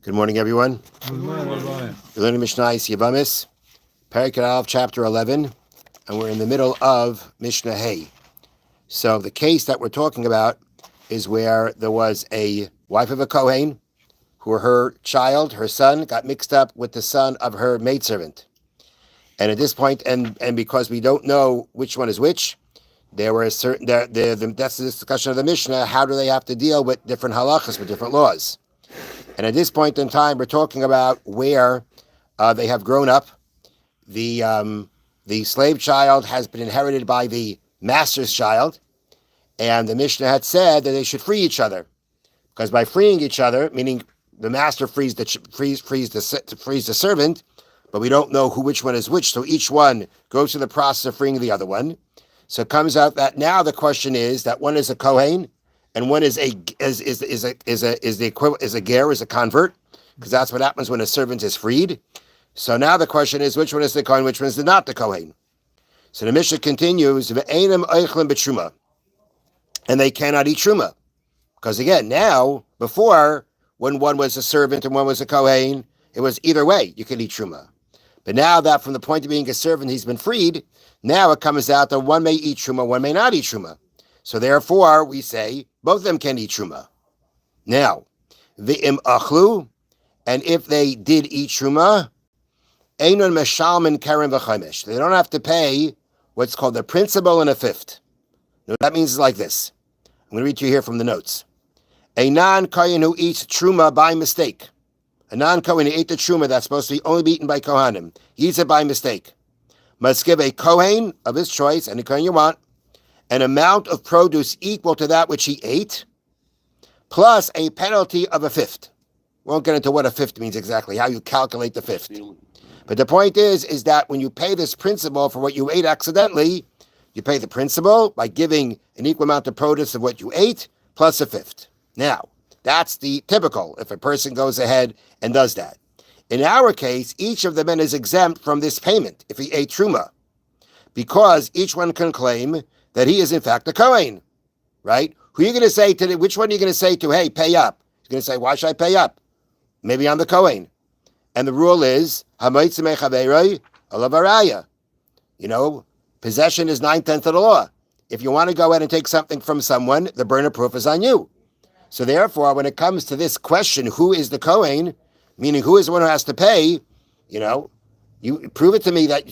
Good morning, everyone. Good morning. We're learning Mishna Yevamos, Perek Aleph, chapter 11, and we're in the middle of Mishnah Hey. So the case that we're talking about is where there was a wife of a Kohen, who her child, her son, got mixed up with the son of her maidservant. And at this point, and because we don't know which one is which, there were that's the discussion of the Mishnah. How do they have to deal with different halachas, with different laws? And at this point in time, we're talking about where they have grown up. The slave child has been inherited by the master's child, and the Mishnah had said that they should free each other, because by freeing each other, meaning the master frees the servant, but we don't know which one is which. So each one goes through the process of freeing the other one. So it comes out that now the question is that one is a Kohen and one is a ger, is a convert, because that's what happens when a servant is freed. So now the question is, which one is the Kohen, which one is not the Kohen? So the Mishnah continues, Ve'enam oichlin b'truma, and they cannot eat truma, because again, now before, when one was a servant and one was a Kohen, it was either way you could eat truma. But now that from the point of being a servant, he's been freed. Now it comes out that one may eat truma, one may not eat truma. So therefore, we say both of them can eat truma. Now, v'im achlu, and if they did eat truma, einon meshalmin keren v'chaimesh. They don't have to pay what's called the principal and a fifth. Now, what that means is like this. I'm going to read to you here from the notes. A non-kohen who eats truma by mistake. A non-kohen who ate the truma that's supposed to be only eaten by kohanim, he eats it by mistake, must give a kohen of his choice, any kohen you want, an amount of produce equal to that which he ate, plus a penalty of a fifth. We won't get into what a fifth means exactly, how you calculate the fifth. But the point is that when you pay this principal for what you ate accidentally, you pay the principal by giving an equal amount of produce of what you ate, plus a fifth. Now, that's the typical, if a person goes ahead and does that. In our case, each of the men is exempt from this payment if he ate truma, because each one can claim that he is in fact a Kohen, right? Who are you going to say to? Which one are you going to say to? Hey, pay up. You're going to say, why should I pay up? Maybe I'm the Kohen, and the rule is hamoitzimei chaveroi alav haraya. You know, possession is 9/10 of the law. If you want to go ahead and take something from someone, the burden of proof is on you. So therefore, when it comes to this question, who is the Kohen, meaning who is the one who has to pay, you prove it to me that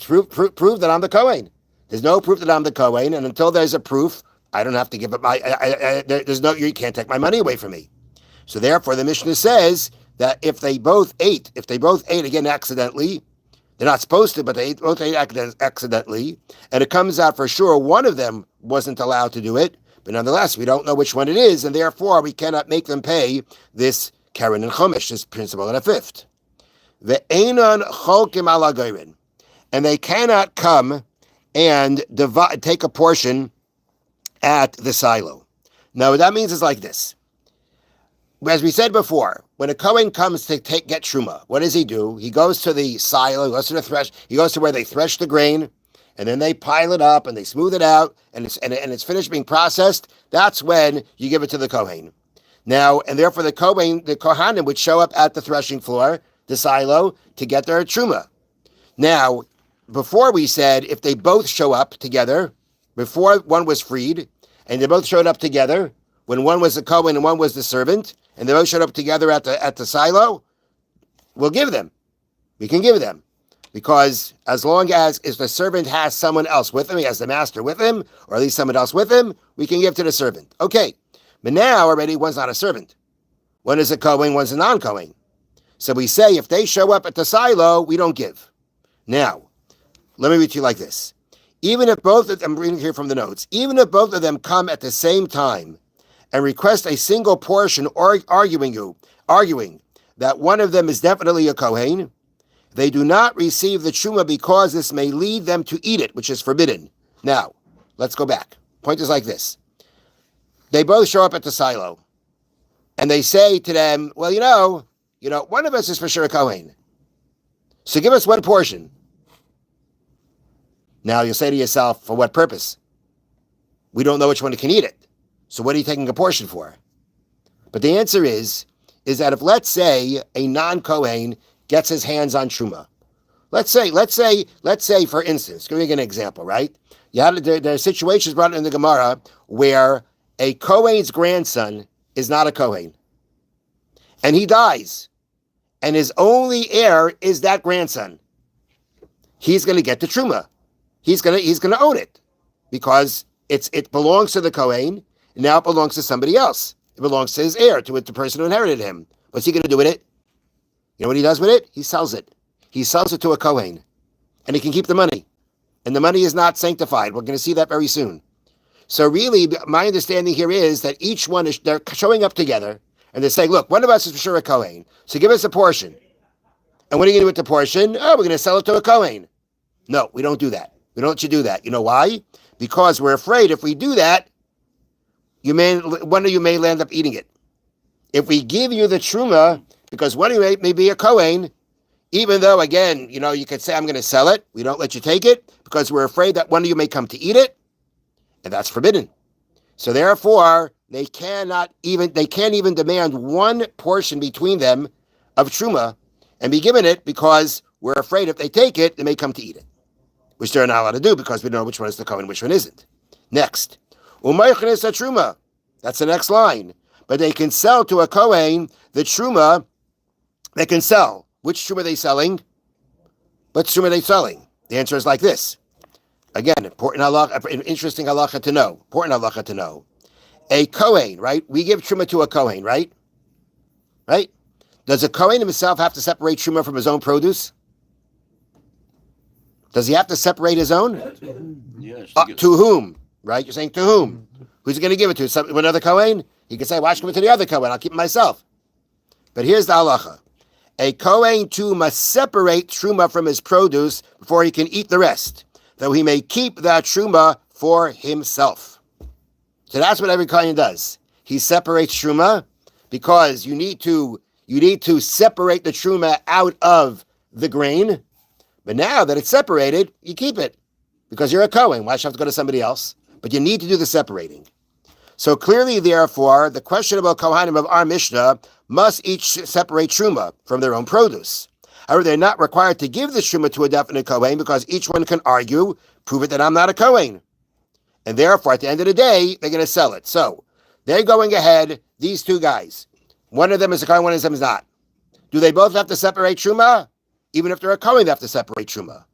prove that I'm the Kohen. There's no proof that I'm the Kohen, and until there's a proof, I don't have to give up you can't take my money away from me. So therefore, the Mishnah says that if they both ate again accidentally, they're not supposed to, but they both ate accidentally, and it comes out for sure one of them wasn't allowed to do it, but nonetheless, we don't know which one it is, and therefore we cannot make them pay this keren and chomesh, this principal and a fifth. Ve'enon cholkim ala goyrin, and they cannot come and take a portion at the silo. Now, what that means is like this. As we said before, when a Kohen comes to get truma, what does he do? He goes to the silo, he goes to the thresh, he goes to where they thresh the grain, and then they pile it up and they smooth it out, and it's finished being processed. That's when you give it to the Kohen. Now, and therefore the Kohanim would show up at the threshing floor, the silo, to get their truma. Now, before we said if they both show up together, before one was freed, and they both showed up together, when one was the Kohen and one was the servant, and they both showed up together at the silo, we'll give them. We can give them. Because as long as if the servant has someone else with him, he has the master with him, or at least someone else with him, we can give to the servant. Okay, but now already one's not a servant. One is a Kohen, one's a non-Kohen. So we say if they show up at the silo, we don't give. Now, let me read to you like this. Even if both of them, I'm reading here from the notes, even if both of them come at the same time and request a single portion, or arguing that one of them is definitely a Kohen, they do not receive the truma because this may lead them to eat it, which is forbidden. Now, let's go back. Point is like this. They both show up at the silo, and they say to them, well, one of us is for sure a Kohen. So give us one portion. Now you'll say to yourself, for what purpose? We don't know which one can eat it. So what are you taking a portion for? But the answer is, is that if, let's say, a non-Kohen gets his hands on truma. Let's say, for instance, give me an example, right? There are situations brought in the Gemara where a Kohen's grandson is not a Kohen, and he dies, and his only heir is that grandson. He's going to get the truma. He's going to own it because it belongs to the Kohen. And now it belongs to somebody else. It belongs to his heir, to the person who inherited him. What's he going to do with it? You know what he does with it? He sells it. He sells it to a Kohen, and he can keep the money. And the money is not sanctified. We're going to see that very soon. So really, my understanding here is that each one they're showing up together, and they're saying, look, one of us is for sure a Kohen, so give us a portion. And what are you going to do with the portion? Oh, we're going to sell it to a Kohen. No, we don't do that. We don't let you do that. You know why? Because we're afraid if we do that, one of you may end up eating it. If we give you the truma, because one of you may be a Kohen, even though, again, you could say, I'm going to sell it, we don't let you take it, because we're afraid that one of you may come to eat it, and that's forbidden. So therefore, they can't even demand one portion between them of truma and be given it, because we're afraid if they take it, they may come to eat it, which they're not allowed to do because we don't know which one is the Kohen and which one isn't. Next, umaychnes truma. That's the next line. But they can sell to a Kohen the truma. They can sell. Which truma are they selling? What truma are they selling? The answer is like this. Again, interesting halacha to know. Important halacha to know. A Kohen, right? We give truma to a Kohen, right? Right? Does a Kohen himself have to separate truma from his own produce? Does he have to separate his own? Yes. To whom? Right? You're saying to whom? Who's he going to give it to? Another Kohen? He can say, "Why should I give it to the other Kohen? I'll keep it myself." But here's the halacha. A Kohen too must separate truma from his produce before he can eat the rest, though he may keep that truma for himself. So that's what every Kohen does. He separates truma because you need to separate the truma out of the grain. But now that it's separated, you keep it because you're a Kohen. Why should you have to go to somebody else? But you need to do the separating. So clearly, therefore, the questionable Kohanim of our Mishnah must each separate truma from their own produce. However, they're not required to give the truma to a definite Kohen because each one can argue, prove it that I'm not a Kohen. And therefore, at the end of the day, they're going to sell it. So they're going ahead, these two guys. One of them is a Kohen, one of them is not. Do they both have to separate truma? Even if they're a Kohen, they have to separate truma.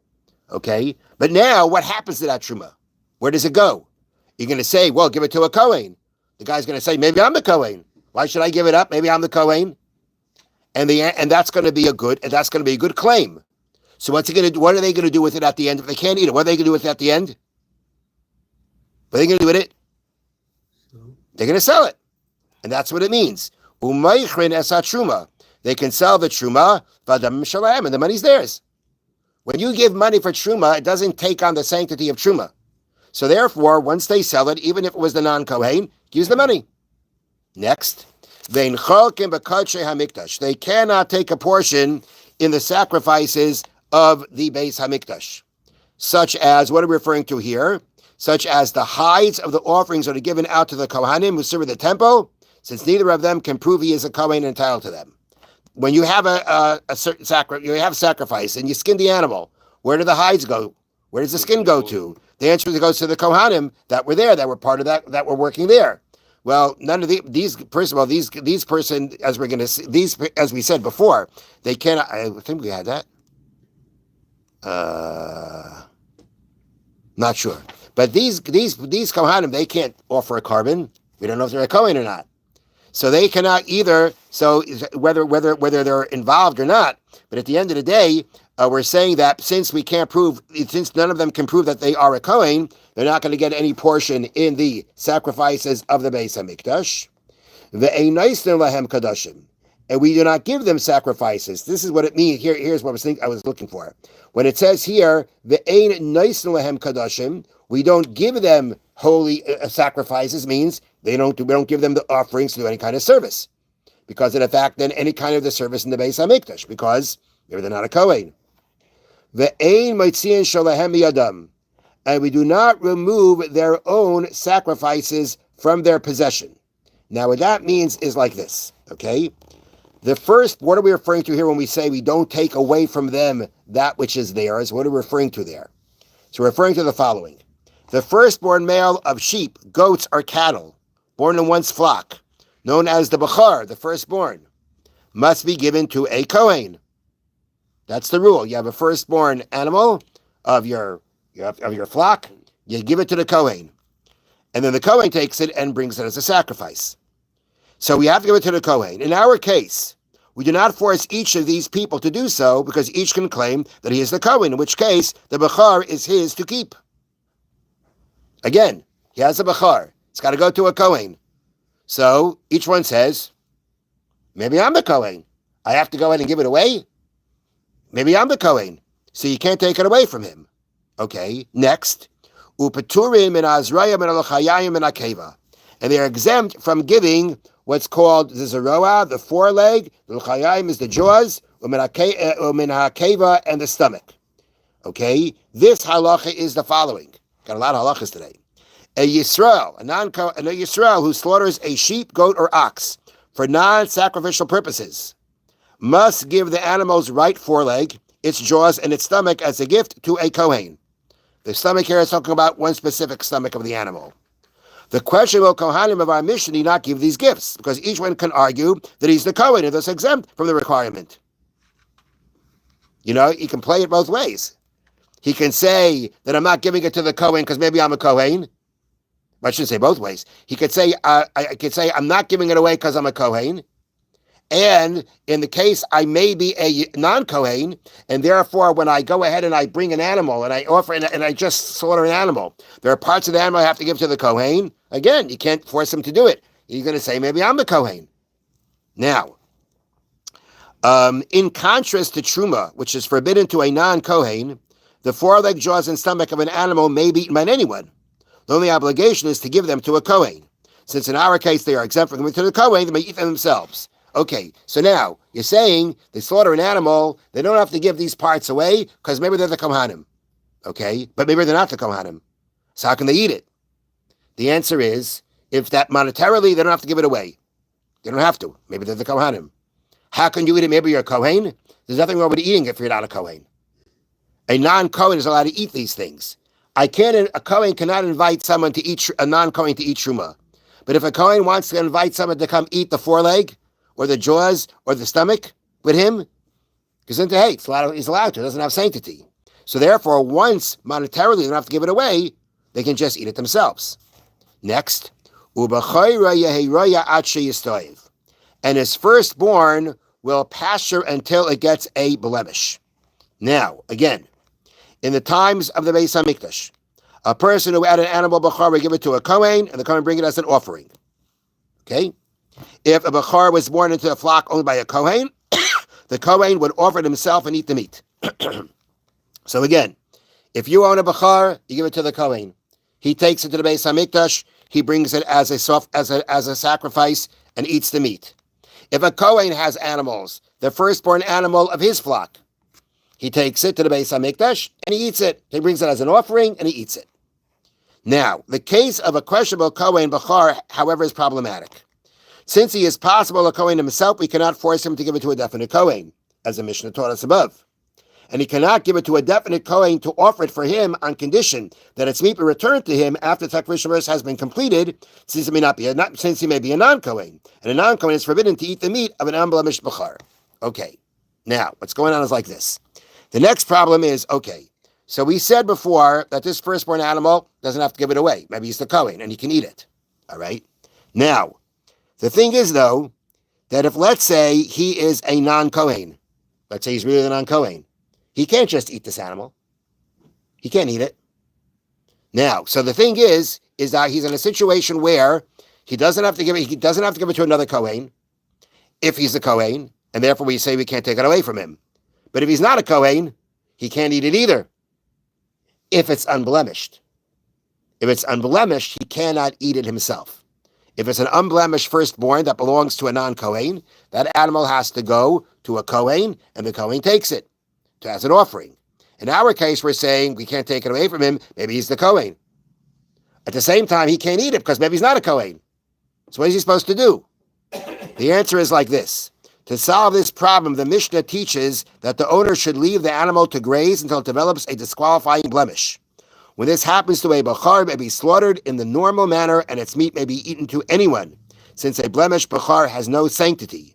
Okay? But now, what happens to that truma? Where does it go? You're going to say, well, give it to a Kohen. The guy's going to say, maybe I'm the Kohen. Why should I give it up? Maybe I'm the Kohen. And that's going to be a good claim. So what are they going to do with it at the end if they can't eat it? What are they going to do with it at the end? What are they going to do with it? They're going to sell it. And that's what it means. Umaychrin esat truma. They can sell the truma, and the money's theirs. When you give money for truma, it doesn't take on the sanctity of truma. So therefore, once they sell it, even if it was the non-Kohen, use the money. Next, they cannot take a portion in the sacrifices of the Beis Hamikdash, such as, what are we referring to here? Such as the hides of the offerings that are given out to the Kohanim who serve at the temple, since neither of them can prove he is a Kohen entitled to them. When you have a certain sacrifice and you skin the animal, where do the hides go? Where does the skin go to? The answer is it goes to the Kohanim that were there, that were part of that were working there. Well, none of these person, as we're going to see, these, as we said before, they cannot. I think we had that. Not sure, but these Kohanim, they can't offer a carbon. We don't know if they're a Kohen or not. So they cannot either. So whether they're involved or not, but at the end of the day, we're saying that since none of them can prove that they are a Kohen, they're not going to get any portion in the sacrifices of the Beis Hamikdash. Ve'einaisner lahem kadashim, and we do not give them sacrifices. This is what it means. Here's what I was looking for. When it says here, ve'einaisner lahem kadashim, we don't give them holy sacrifices. Means we don't give them the offerings to do any kind of service, because in fact, then any kind of the service in the Beis Hamikdash, because they're not a Kohen. Ve'ein motziin shalahem miyadam, and we do not remove their own sacrifices from their possession. Now, what that means is like this, okay? The first, what are we referring to here when we say we don't take away from them that which is theirs? What are we referring to there? So we're referring to the following. The firstborn male of sheep, goats, or cattle, born in one's flock, known as the Bechar, the firstborn, must be given to a Kohen. That's the rule. You have a firstborn animal of your flock, you give it to the Kohen. And then the Kohen takes it and brings it as a sacrifice. So we have to give it to the Kohen. In our case, we do not force each of these people to do so because each can claim that he is the Kohen, in which case the Bechar is his to keep. Again, he has a Bechar. It's got to go to a Kohen. So each one says, maybe I'm the Kohen. I have to go ahead and give it away? Maybe I'm the Kohen. So you can't take it away from him. Okay, next. Upeturim and Azrayim and Alochayim and Akeva. And they are exempt from giving what's called the Zeroah, the foreleg, the L'chayim is the jaws, Umin HaKeva and the stomach. Okay, this halacha is the following. Got a lot of halachas today. A Yisrael, a Yisrael who slaughters a sheep, goat, or ox for non-sacrificial purposes must give the animal's right foreleg, its jaws, and its stomach as a gift to a Kohen. The stomach here is talking about one specific stomach of the animal. The question will Kohanim of our Mishna need not give these gifts, because each one can argue that he's the Kohen and thus exempt from the requirement. You know, he can play it both ways. He can say that I'm not giving it to the Kohen because maybe I'm a Kohen. I shouldn't say both ways. He could say, I could say I'm not giving it away because I'm a Kohen. And in the case, I may be a non-Kohen, and therefore when I go ahead and I bring an animal and I offer and I just slaughter an animal, there are parts of the animal I have to give to the Kohen. Again, you can't force him to do it. He's going to say, maybe I'm the Kohen. Now, in contrast to Truma, which is forbidden to a non-Kohen, the foreleg, jaws, and stomach of an animal may be eaten by anyone. The only obligation is to give them to a Kohen. Since in our case they are exempt from giving to the Kohen, they may eat them themselves. Okay, so now you're saying they slaughter an animal, they don't have to give these parts away because maybe they're the Kohanim. Okay, but maybe they're not the Kohanim. So how can they eat it? The answer is, if that monetarily, they don't have to give it away. They don't have to. Maybe they're the Kohanim. How can you eat it? Maybe you're a Kohen. There's nothing wrong with eating if you're not a Kohen. A non-Kohen is allowed to eat these things. A Kohen cannot invite someone to eat, a non-Kohen to eat Truma. But if a Kohen wants to invite someone to come eat the foreleg, or the jaws, or the stomach with him, because he's allowed to, it doesn't have sanctity. So therefore, once monetarily they don't have to give it away, they can just eat it themselves. Next, and his firstborn will pasture until it gets a blemish. Now, again, in the times of the Beis HaMikdash, a person who had an animal bechar would give it to a Kohen, and the Kohen bring it as an offering. Okay? If a bechar was born into a flock owned by a Kohen, the Kohen would offer it himself and eat the meat. So again, if you own a bechar, you give it to the Kohen. He takes it to the Beis HaMikdash, he brings it as a sacrifice and eats the meat. If a Kohen has animals, the firstborn animal of his flock, he takes it to the Beis HaMikdash and he eats it. He brings it as an offering and he eats it. Now, the case of a questionable Kohen bechar, however, is problematic. Since he is possible a Kohen himself, we cannot force him to give it to a definite Kohen, as the Mishna taught us above. And he cannot give it to a definite Kohen to offer it for him on condition that its meat be returned to him after the Takrish has been completed, since he may be a non-Kohen. And a non-Kohen is forbidden to eat the meat of an unblemished bechar. Okay, now, what's going on is like this. The next problem is, okay, so we said before that this firstborn animal doesn't have to give it away. Maybe he's the Kohen and he can eat it. All right? Now, the thing is, though, that if, let's say, he is a non-Kohen, let's say he's really the non-Kohen, he can't just eat this animal. He can't eat it. Now, so the thing is that he's in a situation where he doesn't have to give it to another Kohen if he's a Kohen, and therefore we say we can't take it away from him. But if he's not a Kohen, he can't eat it either if it's unblemished. If it's unblemished, he cannot eat it himself. If it's an unblemished firstborn that belongs to a non-Kohen, that animal has to go to a Kohen, and the Kohen takes it as an offering. In our case, we're saying we can't take it away from him. Maybe he's the Kohen. At the same time, he can't eat it because maybe he's not a Kohen. So what is he supposed to do? The answer is like this. To solve this problem, the Mishnah teaches that the owner should leave the animal to graze until it develops a disqualifying blemish. When this happens to a bachar, it may be slaughtered in the normal manner, and its meat may be eaten to anyone, since a blemished bachar has no sanctity.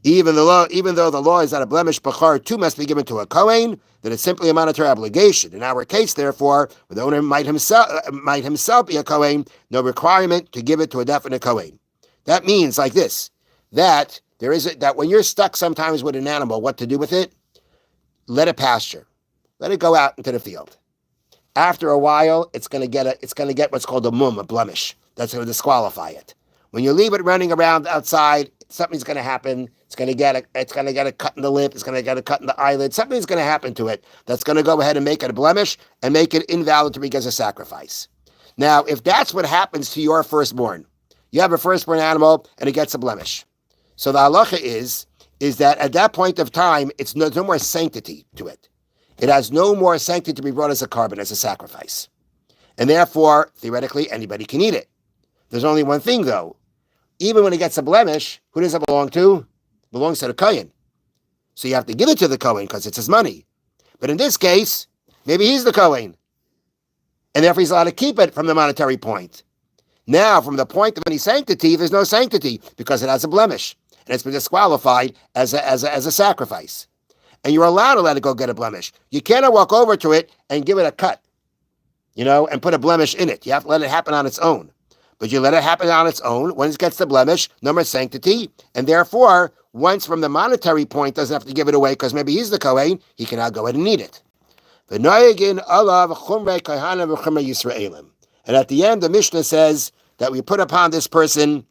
Even though the law is that a blemished bachar too must be given to a kohen, that it's simply a monetary obligation. In our case, therefore, the owner might himself be a kohen, no requirement to give it to a definite kohen. That means like this, that when you're stuck sometimes with an animal, what to do with it? Let it pasture. Let it go out into the field. After a while, it's going to get what's called a blemish. That's going to disqualify it. When you leave it running around outside, something's going to happen. It's going to get a cut in the lip. It's going to get a cut in the eyelid. Something's going to happen to it that's going to go ahead and make it a blemish and make it invalid to be as a sacrifice. Now, if that's what happens to your firstborn, you have a firstborn animal and it gets a blemish. So the halacha is that at that point of time, there's no more sanctity to it. It has no more sanctity to be brought as a carbon, as a sacrifice. And therefore, theoretically, anybody can eat it. There's only one thing, though. Even when it gets a blemish, who does it belong to? It belongs to the kohen. So you have to give it to the kohen because it's his money. But in this case, maybe he's the kohen. And therefore he's allowed to keep it from the monetary point. Now, from the point of any sanctity, there's no sanctity because it has a blemish. And it's been disqualified as a sacrifice. And you're allowed to let it go get a blemish. You cannot walk over to it and give it a cut, and put a blemish in it. You have to let it happen on its own. But you let it happen on its own. When it gets the blemish, no more sanctity. And therefore, once from the monetary point, doesn't have to give it away because maybe he's the kohen, he can now go ahead and eat it. And at the end, the Mishnah says that we put upon this person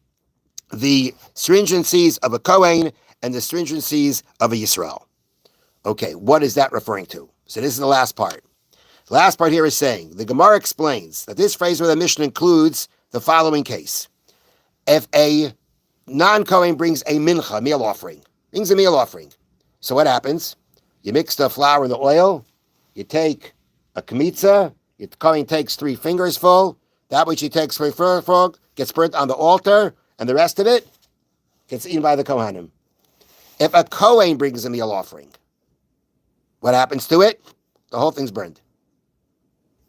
the stringencies of a kohen and the stringencies of a Yisrael. Okay, what is that referring to? So this is the last part. The last part here is saying, the Gemara explains that this phrase where the Mishnah includes the following case. If a non-kohen brings a mincha, meal offering, so what happens? You mix the flour and the oil, you take a kmitza, the kohen takes 3 fingers full, that which he takes 3 fingers full gets burnt on the altar, and the rest of it gets eaten by the kohanim. If a kohen brings a meal offering, what happens to it? The whole thing's burned.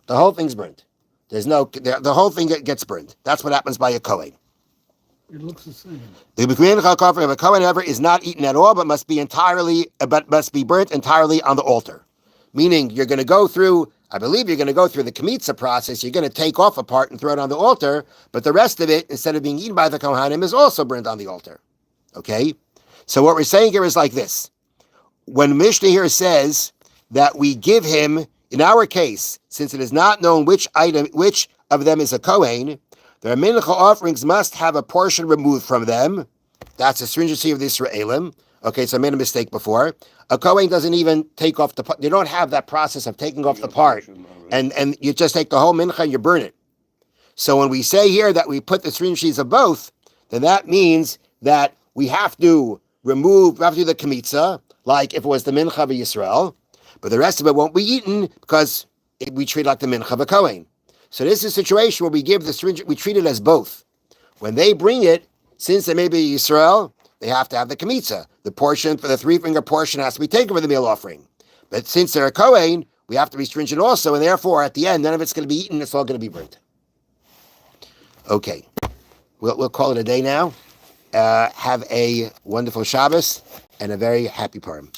The whole thing's burned. The whole thing gets burned. That's what happens by a kohen. It looks the same. The of a kohen, however, is not eaten at all, but must be burnt entirely on the altar. Meaning, you're going to go through the kmitza process. You're going to take off a part and throw it on the altar, but the rest of it, instead of being eaten by the kohanim, is also burned on the altar. Okay? So what we're saying here is like this. When Mishnah here says that we give him, in our case, since it is not known which of them is a kohen, their mincha offerings must have a portion removed from them. That's a stringency of the Israelim. Okay, so I made a mistake before. A kohen doesn't even take off the part. You don't have that process of taking off the part. And you just take the whole mincha and you burn it. So when we say here that we put the stringencies of both, then that means that we have to do the kmitza, like if it was the mincha of Yisrael, but the rest of it won't be eaten because we treat it like the mincha of a kohen. So this is a situation where we treat it as both. When they bring it, since they may be Yisrael, they have to have the kmitza. The portion for the 3-finger portion has to be taken for the meal offering. But since they're a kohen, we have to be stringent also, and therefore at the end, none of it's going to be eaten, it's all going to be burnt. Okay, we'll call it a day now. Have a wonderful Shabbos and a very happy Purim.